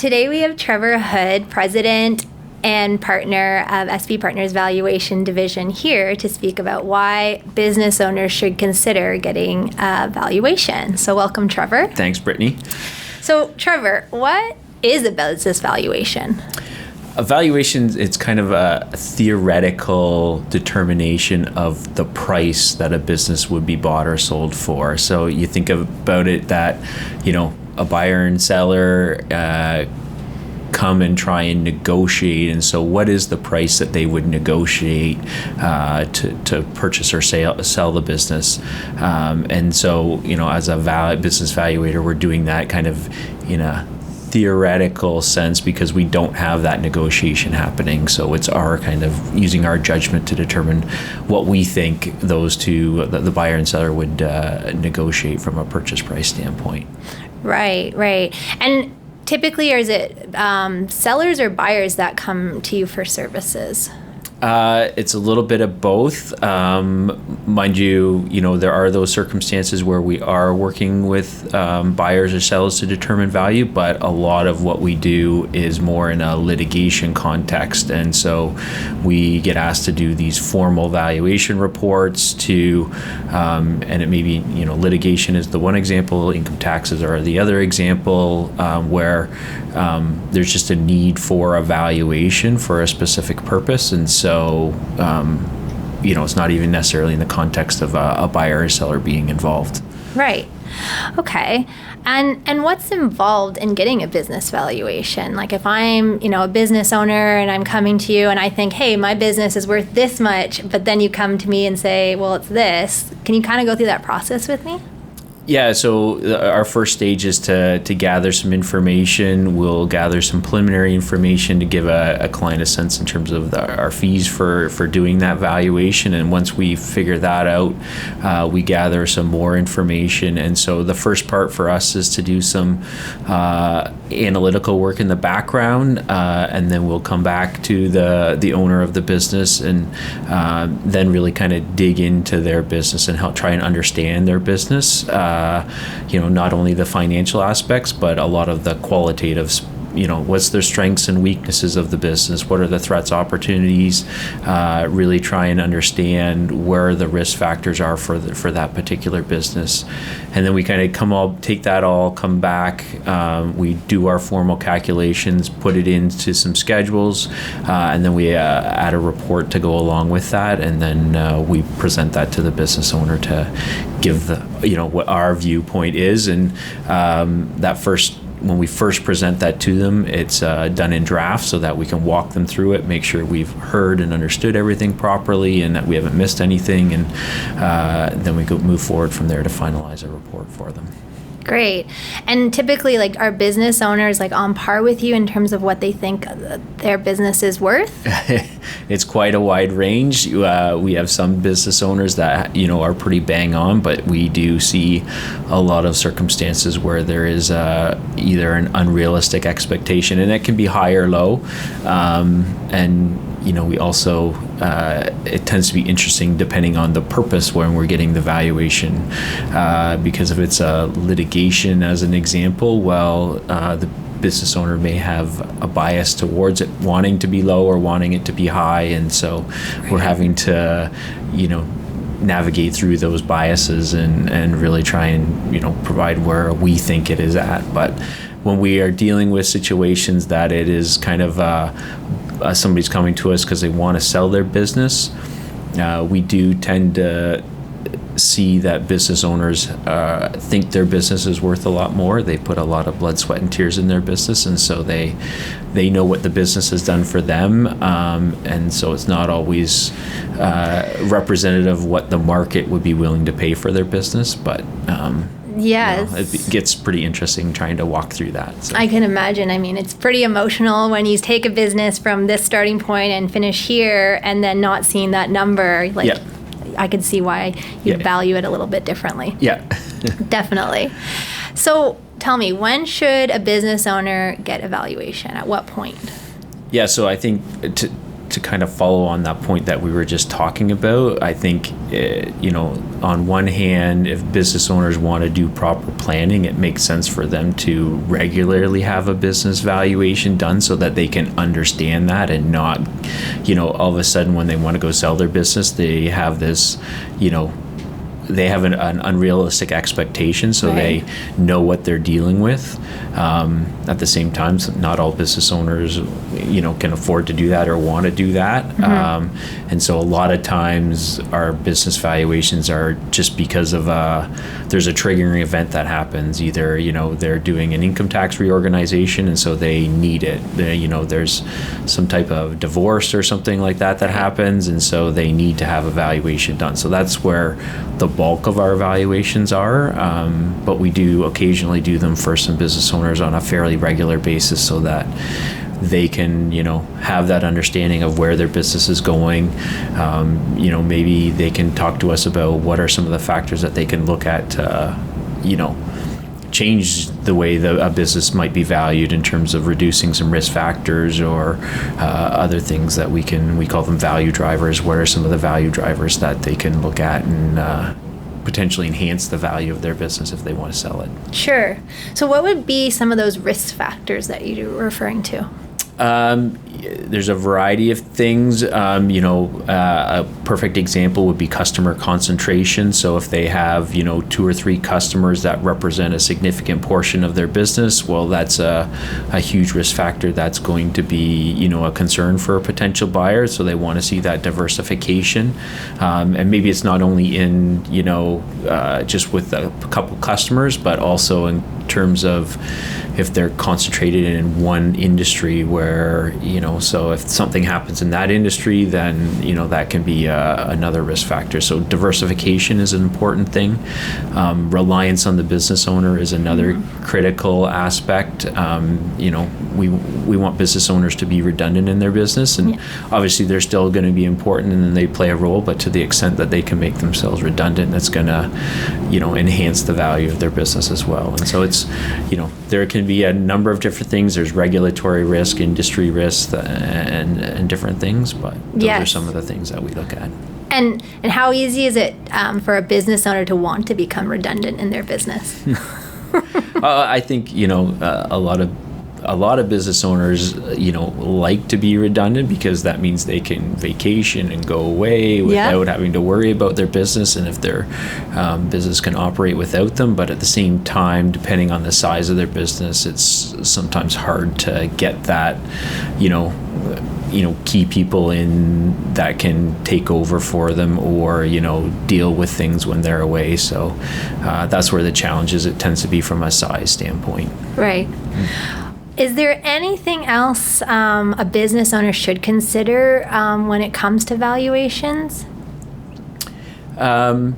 Today we have Trevor Hood, President and partner of SB Partners Valuation Division, here to speak about why business owners should consider getting a valuation. So welcome, Trevor. Thanks, Brittany. So Trevor, what is a business valuation? A valuation, it's kind of a theoretical determination of the price that a business would be bought or sold for. So you think about it that, a buyer and seller come and try and negotiate, and so what is the price that they would negotiate to purchase or sell the business, and so as a business valuator, we're doing that kind of in a theoretical sense because we don't have that negotiation happening. So it's our kind of using our judgment to determine what we think those two, the buyer and seller, would negotiate from a purchase price standpoint. Right. And typically, or is it sellers or buyers that come to you for services? It's a little bit of both. Mind you, there are those circumstances where we are working with buyers or sellers to determine value, but a lot of what we do is more in a litigation context. And so we get asked to do these formal valuation reports and it may be, litigation is the one example, income taxes are the other example, where there's just a need for a valuation for a specific purpose. And so, it's not even necessarily in the context of a buyer or seller being involved. Right. Okay. And what's involved in getting a business valuation? Like if I'm, a business owner and I'm coming to you and I think, hey, my business is worth this much, but then you come to me and say, well, it's this. Can you kind of go through that process with me? Yeah, so our first stage is to gather some information. We'll gather some preliminary information to give a client a sense in terms of our fees for doing that valuation. And once we figure that out, we gather some more information. And so the first part for us is to do some analytical work in the background, and then we'll come back to the owner of the business and then really kind of dig into their business and help try and understand their business. Not only the financial aspects, but a lot of the qualitative, what's their strengths and weaknesses of the business? What are the threats, opportunities? Really try and understand where the risk factors are for that particular business. And then we kind of come back, we do our formal calculations, put it into some schedules, and then we add a report to go along with that. And then we present that to the business owner to give what our viewpoint is. And when we first present that to them, it's done in draft so that we can walk them through it, make sure we've heard and understood everything properly and that we haven't missed anything, and then we move forward from there to finalize a report for them. Great. And typically, are business owners on par with you in terms of what they think their business is worth? It's quite a wide range. We have some business owners that are pretty bang on, but we do see a lot of circumstances where there is either an unrealistic expectation, and it can be high or low. We also, it tends to be interesting depending on the purpose when we're getting the valuation, because if it's a litigation, as an example, the business owner may have a bias towards it wanting to be low or wanting it to be high, and so we're having to, navigate through those biases and really try and, provide where we think it is at. But when we are dealing with situations that it is kind of somebody's coming to us because they want to sell their business, we do tend to see that business owners think their business is worth a lot more. They put a lot of blood, sweat, and tears in their business, and so they know what the business has done for them, and so it's not always representative of what the market would be willing to pay for their business, but yes, it gets pretty interesting trying to walk through that. So. I can imagine. I mean, it's pretty emotional when you take a business from this starting point and finish here and then not seeing that number. Yeah. I could see why you'd value it a little bit differently. Yeah. Definitely. So tell me, when should a business owner get a valuation? At what point? Yeah, so I think to kind of follow on that point that we were just talking about, I think, on one hand, if business owners want to do proper planning, it makes sense for them to regularly have a business valuation done so that they can understand that and not, all of a sudden when they want to go sell their business, they have this, they have an unrealistic expectation, so Right. they know what they're dealing with. At the same time, not all business owners, can afford to do that or want to do that. And so a lot of times our business valuations are just because of there's a triggering event that happens. Either, they're doing an income tax reorganization, and so they need it. There's some type of divorce or something like that happens, and so they need to have a valuation done. So that's where the bulk of our valuations are, but we do occasionally do them for some business owners on a fairly regular basis so that they can, have that understanding of where their business is going. Maybe they can talk to us about what are some of the factors that they can look at to, change the way a business might be valued in terms of reducing some risk factors or other things that we call them value drivers. What are some of the value drivers that they can look at and potentially enhance the value of their business if they want to sell it? Sure. So what would be some of those risk factors that you're referring to? There's a variety of things. A perfect example would be customer concentration. So if they have, 2 or 3 customers that represent a significant portion of their business, well, that's a huge risk factor that's going to be, a concern for a potential buyer. So they want to see that diversification. And maybe it's not only in, just with a couple customers, but also in terms of if they're concentrated in one industry where, so if something happens in that industry, then, that can be another risk factor. So diversification is an important thing. Reliance on the business owner is another critical aspect. We want business owners to be redundant in their business, and obviously they're still going to be important and they play a role, but to the extent that they can make themselves redundant, that's going to, enhance the value of their business as well. And so it's, there can be a number of different things. There's regulatory risk, industry risk, and different things, but those are some of the things that we look at. And how easy is it for a business owner to want to become redundant in their business? I think, a lot of business owners, like to be redundant because that means they can vacation and go away without having to worry about their business, and if their business can operate without them. But at the same time, depending on the size of their business, it's sometimes hard to get that, key people in that can take over for them or, deal with things when they're away. So that's where the challenge is. It tends to be from a size standpoint. Right. Is there anything else a business owner should consider when it comes to valuations? No,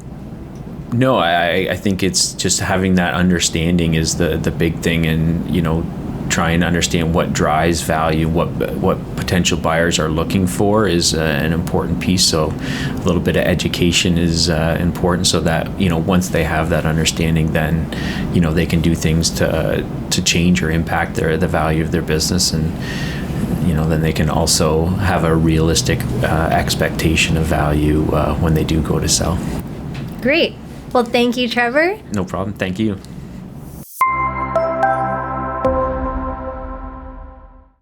I think it's just having that understanding is the big thing, and try and understand what drives value, what potential buyers are looking for is an important piece. So a little bit of education is important, so that once they have that understanding, then they can do things to change or impact the value of their business, and then they can also have a realistic expectation of value when they do go to sell. Great. Well, thank you, Trevor. No problem. Thank you.